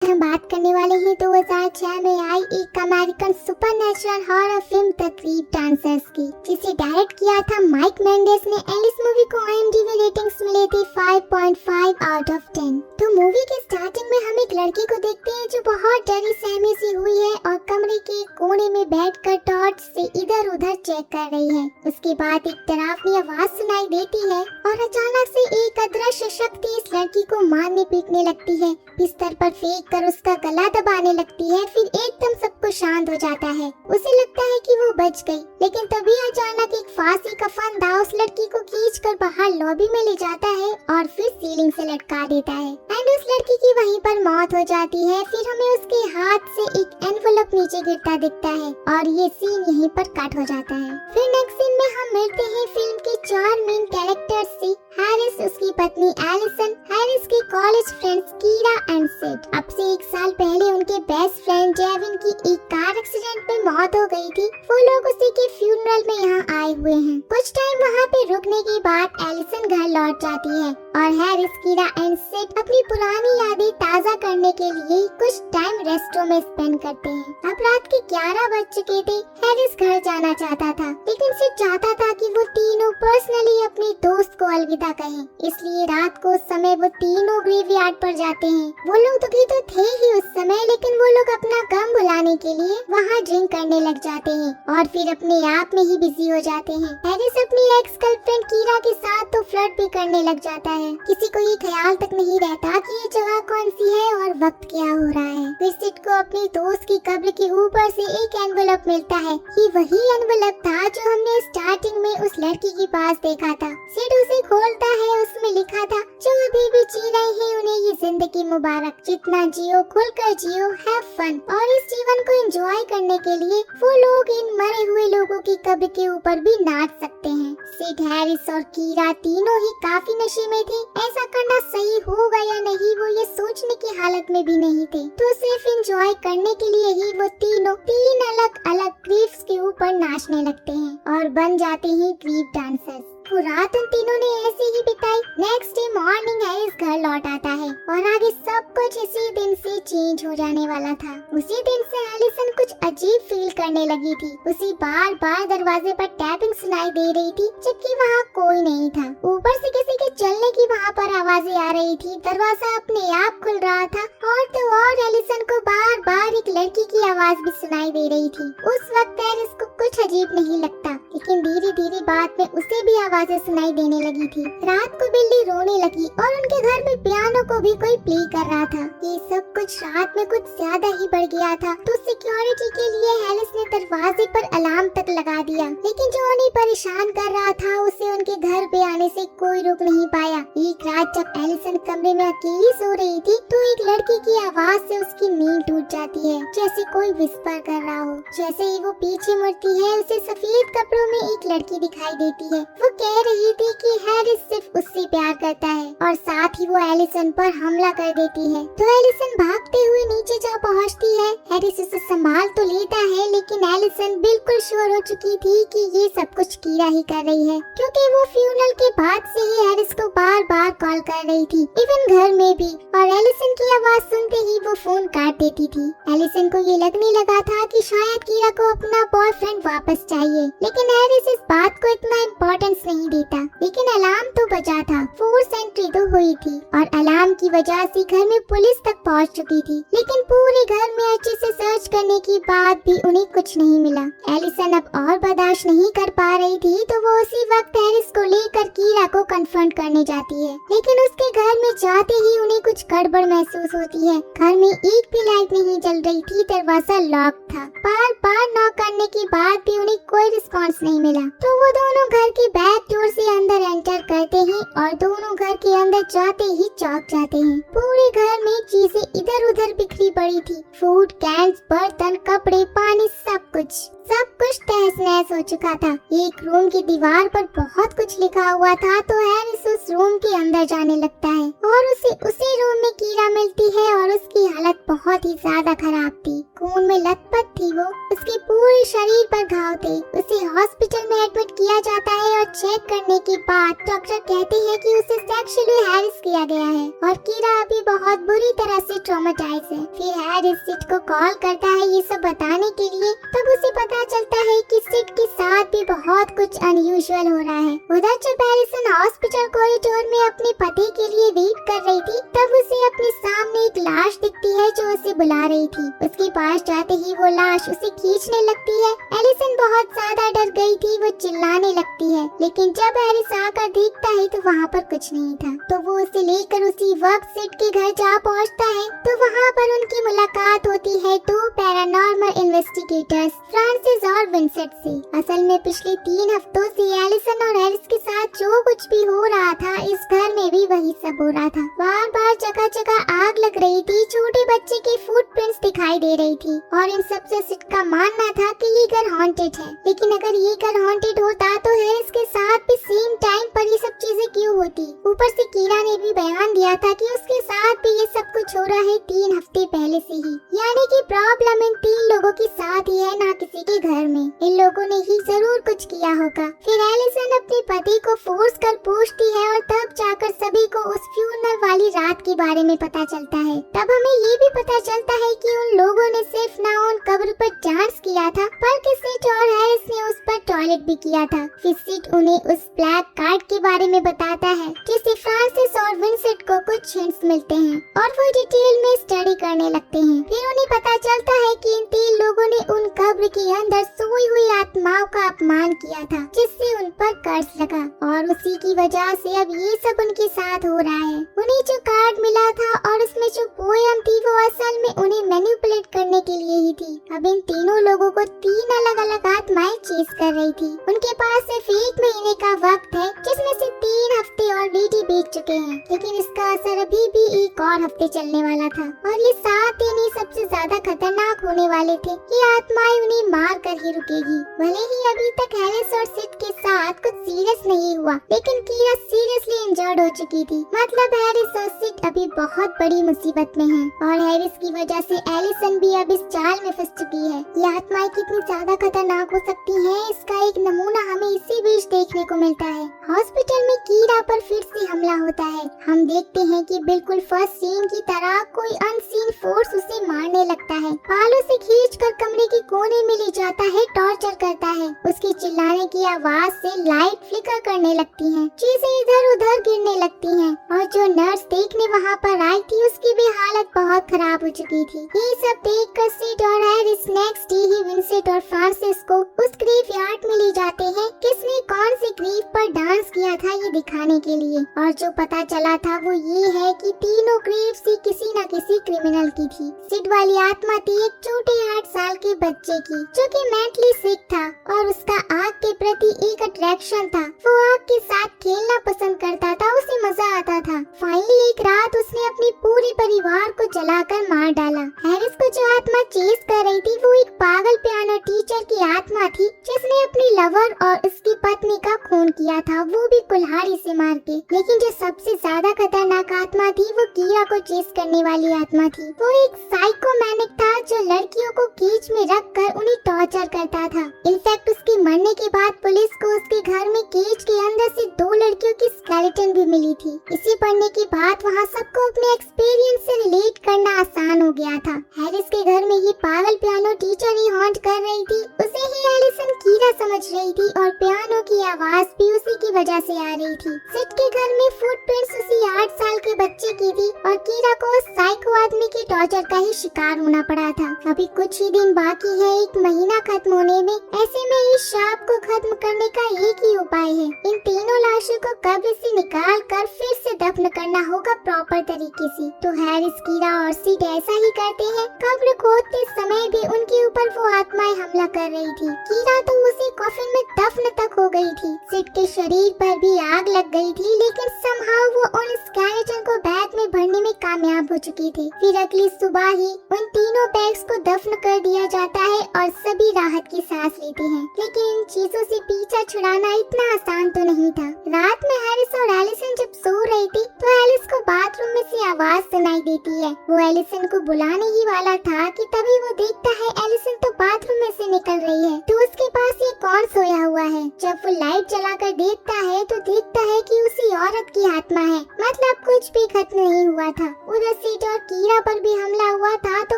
हम बात करने वाले हैं 2006 में आई एक American supernatural horror film the creep dancers की, जिसे डायरेक्ट किया था माइक मेंडेस ने। एंड इस मूवी को IMDb रेटिंग्स मिले थे 5.5 आउट ऑफ 10। तो मूवी के स्टार्टिंग में हम एक लड़की को देखते हैं जो बहुत डरी सहमी सी हुई है और कमरे के कोने में बैठकर टॉर्च से इधर उधर चेक कर रही है। उसके बाद एक डरावनी आवाज सुनाई देती है और अचानक से एक अदृश्य शक्ति इस लड़की को मारने पीटने लगती है, बिस्तर पर फेंक कर उसका गला दबाने लगती है। फिर एकदम सब कुछ शांत हो जाता है। उसे लगता है कि वो बच गई, लेकिन तभी अचानक एक फांसी का फंदा उस लड़की को खींचकर बाहर लॉबी में ले जाता है और फिर सीलिंग से लटका देता है। एंड उस लड़की की वहीं पर मौत हो जाती है। फिर हमें उसके हाथ से एक एनवेलप नीचे गिरता दिखता है और ये सीन यहीं पर कट हो जाता है। फिर नेक्स्ट सीन में हम मिलते हैं फिल्म के 4 मेन कैरेक्टर्स से। हैरिस, उसकी पत्नी एलिसन, हैरिस के college friends Kira and Sid. अब से 1 साल पहले उनके बेस्ट फ्रेंड जेविन की एक कार एक्सीडेंट में मौत हो गई थी। वो लोग उसी के फ्यूनरल में यहाँ आए हुए हैं। कुछ टाइम वहाँ पे रुकने के बाद एलिसन घर लौट जाती है और हैरिस, कीरा एंड सिड अपनी पुरानी यादें ताज़ा करने के लिए कुछ टाइम रेस्टोरेंट में स्पेंड करते हैं। अब रात के 11 बज चुके थे। हैरिस घर जाना चाहता था, लेकिन सिड चाहता था कि वो तीनों पर्सनली अपने दोस्त को अलविदा कहें। इसलिए रात को उस समय वो तीनों ग्रेवयार्ड पर जाते हैं। वो लोग दुखी तो थे ही उस समय, लेकिन वो लोग अपना गम भुलाने के लिए वहाँ ड्रिंक करने लग जाते हैं और फिर अपने आप में ही बिजी हो जाते हैं। हैरिस अपनी एक्स गर्लफ्रेंड कीरा के साथ तो फ्लर्ट भी करने लग जाता है। किसी को ये ख्याल तक नहीं रहता कि ये जगह कौन सी है और वक्त क्या हो रहा है। फिर सिड को अपनी दोस्त की कब्र के ऊपर से एक एनवेलप मिलता है। ये वही एनवेलप था जो हमने स्टार्टिंग में उस लड़की के पास देखा था। सिड उसे खोलता है। उसमें लिखा था, जो अभी भी जी रहे हैं उन्हें ये जिंदगी मुबारक, जितना जियो खुलकर जियो, हैव फन। और इस जीवन को एंजॉय करने के लिए वो लोग इन मरे हुए लोगों की कब्र के ऊपर भी नाच सकते हैं। सिड, हैरिस और कीरा तीनों ही काफी नशे में थे। ऐसा करना सही होगा या नहीं वो ये सोचने की हालत में भी नहीं थे। तो सिर्फ एंजॉय करने के लिए ही वो तीनों 3 अलग अलग क्रीप्स के ऊपर नाचने लगते हैं और बन जाते हैं क्रीप डांसर्स। वो रात उन तीनों ने ऐसे ही बिताई। नेक्स्ट डे मॉर्निंग हैरिस घर लौट आता है और आगे सब कुछ इसी दिन से चेंज हो जाने वाला था। उसी दिन से एलिसन कुछ अजीब फील करने लगी थी। उसे बार बार दरवाजे पर टैपिंग सुनाई दे रही थी, जबकि वहाँ कोई नहीं था। ऊपर से किसी के चलने की वहाँ पर आवाजें आ रही थी। दरवाजा अपने आप खुल रहा था और तो और एलिसन को बार बार एक लड़की की आवाज भी सुनाई दे रही थी। उस वक्त हैरिस को कुछ अजीब नहीं लगता, लेकिन धीरे धीरे बाद में उसे भी आवाजें सुनाई देने लगी थी। रात को बिल्ली रोने लगी और उनके घर में पियानो को भी कोई प्ले कर रहा था। ये सब कुछ रात में कुछ ज्यादा ही बढ़ गया था। तो सिक्योरिटी के लिए हैरिस ने दरवाजे पर अलार्म तक लगा दिया, लेकिन जो उन्हें परेशान कर रहा था उसे उनके घर पे आने से कोई रोक नहीं पाया। एक रात जब एलिसन कमरे में अकेली सो रही थी तो एक लड़की की आवाज से उसकी नींद टूट जाती है, जैसे कोई विस्पर कर रहा हो। जैसे ही वो पीछे मुड़ती है उसे सफेद कपड़ों में एक लड़की दिखाई देती है। वो कह रही थी कि हैरिस सिर्फ उससे प्यार करता है और साथ ही वो एलिसन पर हमला कर देती है। तो एलिसन भागते हुए नीचे जा पहुंचती है। हैरिस उसे संभाल तो लेता है, लेकिन एलिसन बिल्कुल श्योर हो चुकी थी कि ये सब कुछ कीरा ही कर रही है, क्योंकि वो फ्यूनरल के बाद से ही हैरिस को बार बार कॉल कर रही थी, इवन घर में भी। और एलिसन की आवाज सुनते ही वो फोन काट देती थी। एलिसन को ये लगने लगा था कि शायद कीरा को अपना बॉयफ्रेंड वापस चाहिए, लेकिन हैरिस इस बात को इतना इम्पोर्टेंस नहीं देता। लेकिन अलार्म तो बजा था, फोर्स एंट्री तो हुई थी और अलार्म की वजह से घर में पुलिस तक पहुंच चुकी थी। लेकिन पूरे घर में अच्छे से सर्च करने के बाद भी उन्हें कुछ नहीं मिला। एलिसन अब और बर्दाश्त नहीं कर पा रही थी, तो वो उसी वक्त हैरिस को लेकर कीरा को कन्फ्रंट करने जाती है। लेकिन उसके घर में जाते ही उन्हें कुछ गड़बड़ महसूस होती है। घर में एक भी लाइट नहीं जल रही थी, दरवाजा लॉक था। बार बार नॉक करने के बाद भी उन्हें कोई रिस्पॉन्स नहीं मिला। तो वो दोनों घर के बैक डोर से अंदर एंटर करते हैं और दोनों घर के अंदर जाते ही चौंक जाते हैं। पूरे घर में चीजें इधर उधर बिखरी पड़ी थी। फूड कैंस, बर्तन, कपड़े, पानी, सब सब कुछ तहस नहस हो चुका था। एक रूम की दीवार पर बहुत कुछ लिखा हुआ था तो हैरिस उस रूम के अंदर जाने लगता है और उसी रूम में कीरा मिलती है और उसकी हालत बहुत ही ज्यादा खराब थी। खून में लथपथ थी वो, उसके पूरे शरीर पर घाव थे। उसे हॉस्पिटल में एडमिट किया जाता है और चेक करने के बाद डॉक्टर कहते हैं कि उसे सेक्सुअली हैरेस किया गया है और कीरा अभी बहुत बुरी तरह से ट्रॉमेटाइज है। फिर हैरिस सिड को कॉल करता है ये सब बताने के लिए। तब उसे पता चलता है कि सिड के साथ भी बहुत कुछ अनयूजुअल हो रहा है। उधर जब हैरिसन हॉस्पिटल कॉरिडोर में अपने पति के लिए वेट कर रही थी तब उसे अपने सामने एक लाश दिखती है जो उसे बुला रही थी। उसके पास जाते ही वो लाश उसे खींचने लगती है। एलिसन बहुत ज्यादा डर गई थी, वो चिल्लाने लगती है, लेकिन जब हैरिस आकर देखता है तो वहाँ पर कुछ नहीं था। तो वो उसे लेकर उसी वक्त सिड के घर जा पहुँचता है। तो वहाँ पर उनकी मुलाकात होती है दो पैरानॉर्मल इन्वेस्टिगेटर्स फ्रांसिस और विंसेंट से। असल में पिछले 3 हफ्तों से एलिसन और हैरिस के साथ जो कुछ भी हो रहा था इस घर में भी वही सब हो रहा था। बार बार जगह जगह आग लग रही थी, छोटे बच्चे के फुटप्रिंट्स दिखाई दे रही थी और इन सब से सिड का मानना था कि ये घर हॉन्टेड है। लेकिन अगर ये घर हॉन्टेड होता तो हैरिस के साथ भी सेम टाइम पर ये सब चीजें क्यों होती। ऊपर से कीरा ने भी बयान दिया था कि उसके साथ भी ये सब कुछ हो रहा है 3 हफ्ते पहले से ही, यानी कि प्रॉब्लम इन 3 लोगों के साथ ही है, ना किसी के घर में। इन लोगों ने ही जरूर कुछ किया होगा। फिर एलिसन अपने पति को फोर्स कर पूछती है और तब जाकर सभी को उस फ्यूनरल वाली रात के बारे में पता चलता है। तब हमें ये भी पता चलता है कि उन लोगों ने सिर्फ ना उन कब्र पर डांस किया था बल्कि सिड और हैरिस ने उस पर टॉयलेट भी किया था। फिर सिड उन्हें उस ब्लैक कार्ड के बारे में बताता है जिससे फ्रांसिस और विंसेंट को कुछ हिंट्स मिलते हैं और वो डिटेल में स्टडी करने लगते हैं। फिर उन्हें पता चलता है कि इन 3 लोगों ने उन कब्र के अंदर सोई हुई आत्माओं का अपमान किया था जिससे उन पर कर्ज लगा और उसी की वजह से अब ये सब उनके साथ हो रहा है। उन्हें जो कार्ड मिला था और उसमें जो पोयम थी वो असल में उन्हें मैनिपुलेट करने के लिए ही थी। अब इन तीनों लोगों को 3 अलग अलग आत्माएं चेस कर रही थी। उनके पास सिर्फ 1 महीने का वक्त है जिसमें से 3 हफ्ते ऑलरेडी बीत चुके हैं, लेकिन इसका असर अभी भी 1 और हफ्ते चलने वाला था और ये 7 दिन ही सबसे ज्यादा खतरनाक होने वाले थे। ये आत्माएं उन्हें मार कर ही रुकेगी। भले ही अभी तक हैरिस और सिड के साथ कुछ सीरियस नहीं हुआ, लेकिन कीरा सीरियसली इंजर्ड हो चुकी थी। मतलब हैरिस और सिड अभी बहुत बड़ी मुसीबत में हैं और हैरिस की वजह से एलिसन भी अब इस जाल में फंस चुकी है। ये आत्माएं कितनी ज्यादा खतरनाक हो सकती हैं, इसका एक नमूना हमें इसी बीच देखने को मिलता है। हॉस्पिटल में कीरा पर फिर से हमला होता है। हम देखते हैं कि बिल्कुल फर्स्ट सीन की तरह कोई अनसीन फोर्स उसे मारने लगता है, बालों से खींचकर कमरे के कोने में ले जाता है, टॉर्चर करता है। उसके चिल्लाने की आवाज से लाइट फ्लिकर करने लगती हैं, चीजें इधर उधर गिरने लगती हैं और जो नर्स देखने वहाँ पर आई थी उसकी भी हालत बहुत खराब हो चुकी थी। ये सब देखकर सिड और हैरिस नेक्स्ट डे ही विंसेंट और फ्रांसिस को उस ग्रेवयार्ड में ले जाते हैं किसने कौन सी ग्रेव पर डांस किया था ये दिखाने के लिए। और जो पता चला था वो ये है कि तीनों ग्रेव्स ही किसी न किसी क्रिमिनल की थी। सिड वाली आत्मा थी एक छोटे 8 साल के बच्चे की जो कि मेंटली सिक था और उसका आग के प्रति एक अट्रैक्शन था। वो आग के साथ खेलना पसंद करता था, उसे मजा आता था। फाइनली एक रात उसने अपने पूरे परिवार को जलाकर मार डाला। हैरिस को जो आत्मा चेस कर रही थी वो एक पागल पियानो टीचर की आत्मा थी जिसने अपनी लवर और उसकी पत्नी का खून किया था, वो भी कुल्हाड़ी से मार के। लेकिन जो सबसे ज्यादा खतरनाक आत्मा थी वो कीरा को चेस करने वाली आत्मा थी। वो एक साइकोमैनिक था जो लड़कियों को केज में रखकर उन्हें टॉर्चर करता था। इनफैक्ट उसके मरने के बाद पुलिस को उसके घर में केज के अंदर से 2 लड़कियों की स्केलेटन भी मिली थी। इसे पढ़ने के बाद वहाँ सबको अपने एक्सपीरियंस से रिलेट करना आसान हो गया था। हैरिस के घर में ये पागल पियानो टीचर ही हॉन्ट कर रही थी, उसे ही एलिसन कीरा समझ रही थी और पियानो की आवाज भी उसी की वजह से आ रही थी। सिड के घर में फुटप्रिंट्स उसी 8 साल के बच्चे की थी और कीरा को उस साइको आदमी के टॉर्चर का ही शिकार होना पड़ा था। अभी कुछ ही दिन बाकी है 1 महीना खत्म होने में। ऐसे में इस शाप को खत्म करने का एक ही उपाय है, इन तीनों लाशों को कब्र से निकाल कर फिर से दफन करना होगा प्रॉपर तरीके से। तो हैरिस, कीरा और सिड ऐसा ही करते हैं। कब्र खोदते समय भी उनके ऊपर वो आत्माएं हमला कर रही थी। कीरा तो उसे कॉफिन में दफन तक हो गई थी। सिड के शरीर शरीर पर भी आग लग गई थी, लेकिन समहाउ वो उन स्केलेटन को बैग में भरने में कामयाब हो चुके थे। फिर अगली सुबह ही उन तीनों बैग्स को दफन कर दिया जाता है और सभी राहत की सांस लेते हैं। लेकिन इन चीजों से पीछा छुड़ाना इतना आसान तो नहीं था। रात में हैरिस और एलिसन जब सो रही थी तो एलिस को बाथरूम में से आवाज सुनाई देती है। वो एलिसन को बुलाने ही वाला था कि तभी वो देखता है एलिसन तो बाथरूम में से निकल रही है। तो उसके पास ये कौन सोया हुआ है? जब वो लाइट जलाकर देखता है तो देखता है कि उसी औरत की आत्मा है। मतलब कुछ भी खत्म नहीं हुआ था। उधर सीट और कीरा पर भी हमला हुआ था तो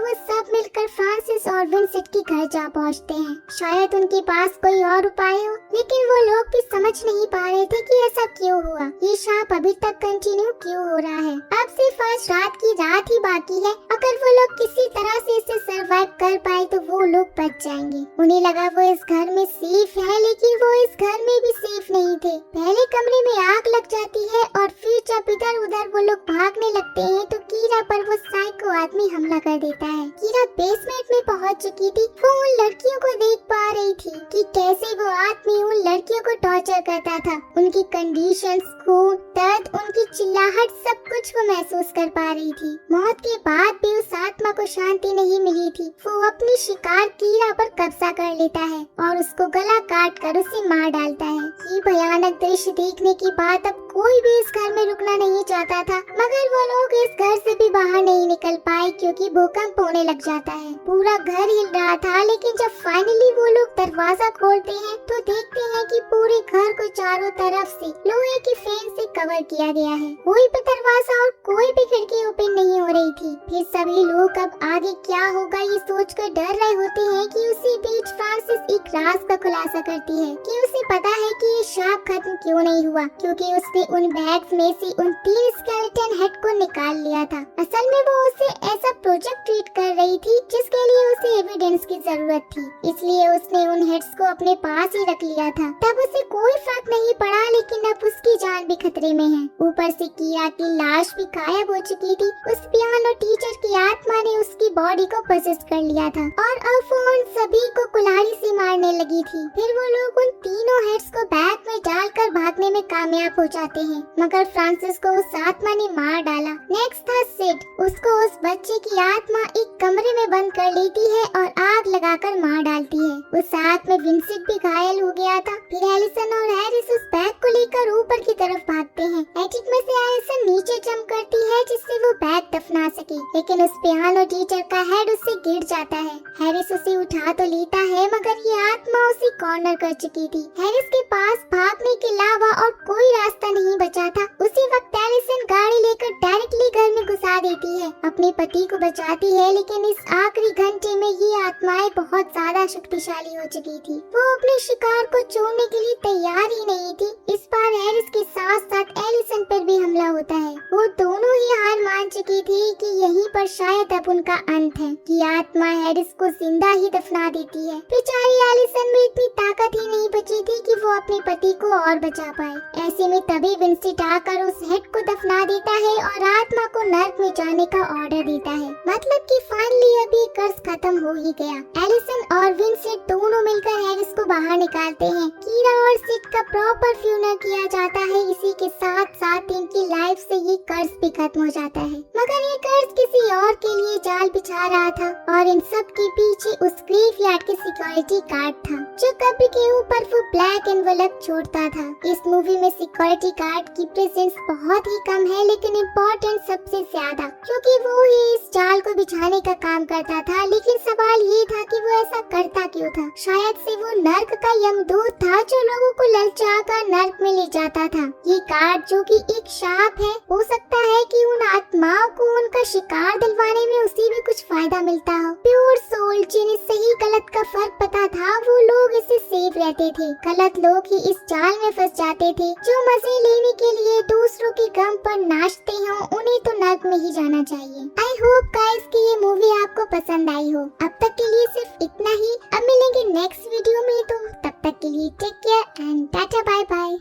वो सब मिलकर फ्रांसिस और विंसेंट के घर जा पहुंचते हैं। शायद उनके पास कोई और उपाय हो, लेकिन वो लोग भी समझ नहीं पा रहे थे कि ऐसा क्यों हुआ। ये शाप अभी तक कंटिन्यू क्यों हो रहा है? अब सिर्फ आज रात की रात ही बाकी है। अगर वो लोग किसी तरह से इसे सरवाइव कर पाए तो वो लोग बच जाएंगे। उन्हें लगा वो इस घर में सेफ है, लेकिन वो इस घर में भी सेफ नहीं थे। पहले कमरे में आग लग जाती है और फिर जब इधर उधर वो लोग भागने लगते हैं तो कीरा पर वो साइको आदमी हमला कर देता है। कीरा बेसमेंट में पहुंच चुकी थी। वो उन लड़कियों को देख पा रही थी कि कैसे वो आदमी उन लड़कियों को टॉर्चर करता था। उनकी कंडीशंस, खून, दर्द, उनकी चिल्लाहट, सब कुछ वो महसूस कर पा रही थी। मौत के बाद भी उस आत्मा को शांति नहीं मिली थी। वो अपनी शिकार कीरा पर कब्जा कर लेता है और उसको गला काट कर उसे मार डालता है। ये भयानक दृश्य देखने के बाद अब कोई भी इस घर में रुकना नहीं चाहता था, मगर वो लोग इस घर से भी बाहर नहीं निकल पाए क्योंकि भूकंप होने लग जाता है। पूरा घर हिल रहा था, लेकिन जब फाइनली वो लोग दरवाजा खोलते हैं तो देखते हैं कि पूरे घर को चारों तरफ से लोहे की फ्रेम से कवर किया गया है। कोई भी दरवाजा और कोई भी खिड़की ओपन नहीं हो रही थी। फिर सभी लोग अब आगे क्या होगा ये सोचकर डर रहे होते हैं कि उसी बीच फ्रांसिस एक राज का खुलासा करती है कि उसे पता है कि ये शाप खत्म क्यों नहीं हुआ, क्योंकि उसने उन बैग्स में से उन 3 स्केलेटन हेड को निकाल लिया था। असल में वो उसे ऐसा प्रोजेक्ट ट्रीट कर रही थी जिसके लिए उसे एविडेंस की जरूरत थी, इसलिए उसने उन हेड्स को अपने पास ही रख लिया था। तब उसे कोई फर्क नहीं पड़ा, लेकिन अब उसकी जान भी खतरे में है। ऊपर से कीरा की लाश भी गायब हो चुकी थी। उस पियानो टीचर की आत्मा ने उसकी बॉडी को पोसेस कर लिया था और अब वो उन सभी को कुल्हाड़ी से मारने लगी थी। फिर वो लोग उन तीनों हेड्स को बैग में डालकर भागने में कामयाब हो जाते हैं, मगर फ्रांसिस को उस आत्मा ने मार डाला। नेक्स्ट था सिड। उसको उस बच्चे की आत्मा एक कमरे में बंद कर लेती है और आग लगाकर मार डालती है। उस आग में विंसेंट भी घायल हो गया था। फिर एलिसन और हैरिस उस बैग को लेकर ऊपर की तरफ भागते हैं। एटिक में से एलिसन नीचे जंप करती है जिससे वो बैग दफना सके, लेकिन उस पियानो टीचर का हेड उससे गिर जाता है। हैरिस उसे उठा तो लेता है, मगर ये आत्मा उसे कॉर्नर कर चुकी थी। हैरिस के पास भागने के अलावा और कोई रास्ता नहीं बचा था। उसी वक्त एलिसन गाड़ी लेकर डायरेक्टली घर में घुसा देती है। अपने पति को बचाती है, लेकिन इस आखिरी घंटे में ये आत्माएं बहुत ज्यादा शक्तिशाली हो चुकी थी। वो अपने शिकार को छोड़ने के लिए तैयार ही नहीं थी। इस बार हैरिस के साथ साथ एलिसन पर भी हमला होता है। वो दोनों ही हार मान चुकी थी कि यहीं पर शायद अब उनका अंत है, कि आत्मा हैरिस को जिंदा ही दफना देती है। बेचारी एलिसन में इतनी ताकत ही नहीं बची थी कि वो अपने पति को और बचा पाए। ऐसे में तभी विंसेंट आकर उस हेड को दफना देता है और आत्मा को नर्क में जाने का ऑर्डर देता है। मतलब कि फाइनली अब ये कर्ज खत्म हो ही गया। एलिसन और विंसेंट दोनों मिलकर हैरिस को बाहर निकालते हैं। कीरा और सिड का प्रॉपर फ्यूनरल किया जाता है। इसी के साथ साथ इनकी लाइफ से ये कर्ज भी खत्म हो जाता है, मगर ये कर्ज किसी और के लिए जाल बिछा रहा था और इन सब के पीछे उस ग्रेवयार्ड के सिक्योरिटी गार्ड था जो कब्र के ऊपर वो ब्लैक एनवेलप छोड़ता था। इस मूवी में सिक्योरिटी गार्ड की प्रेजेंस बहुत ही कम है, लेकिन इम्पोर्टेंट सबसे ज्यादा, क्योंकि वो ही इस जाल को बिछाने का काम करता था। लेकिन सवाल ये था कि वो ऐसा करता क्यों था? शायद से वो नर्क का यमदूत था जो लोगों को ललचाकर नर्क में ले जाता था। ये गार्ड जो कि एक शाप है, हो सकता है कि उन आत्माओं को उनका शिकार दिलवाने में उसे भी कुछ फायदा मिलता हो। प्योर सोल जिन्हें सही गलत का फर्क पता था, वो लोग इसे सेफ रहते थे। गलत लोग ही इस जाल में फंस जाते थे। जो मजे लेने के लिए दूसरों के गम पर नाचते हो, उन्हें तो नर्क में ही जाना चाहिए। आई होप गाइस कि ये मूवी आपको पसंद आई हो। अब तक के लिए सिर्फ इतना ही। अब मिलेंगे नेक्स्ट वीडियो में, तो तब तक के लिए take care and tata bye bye.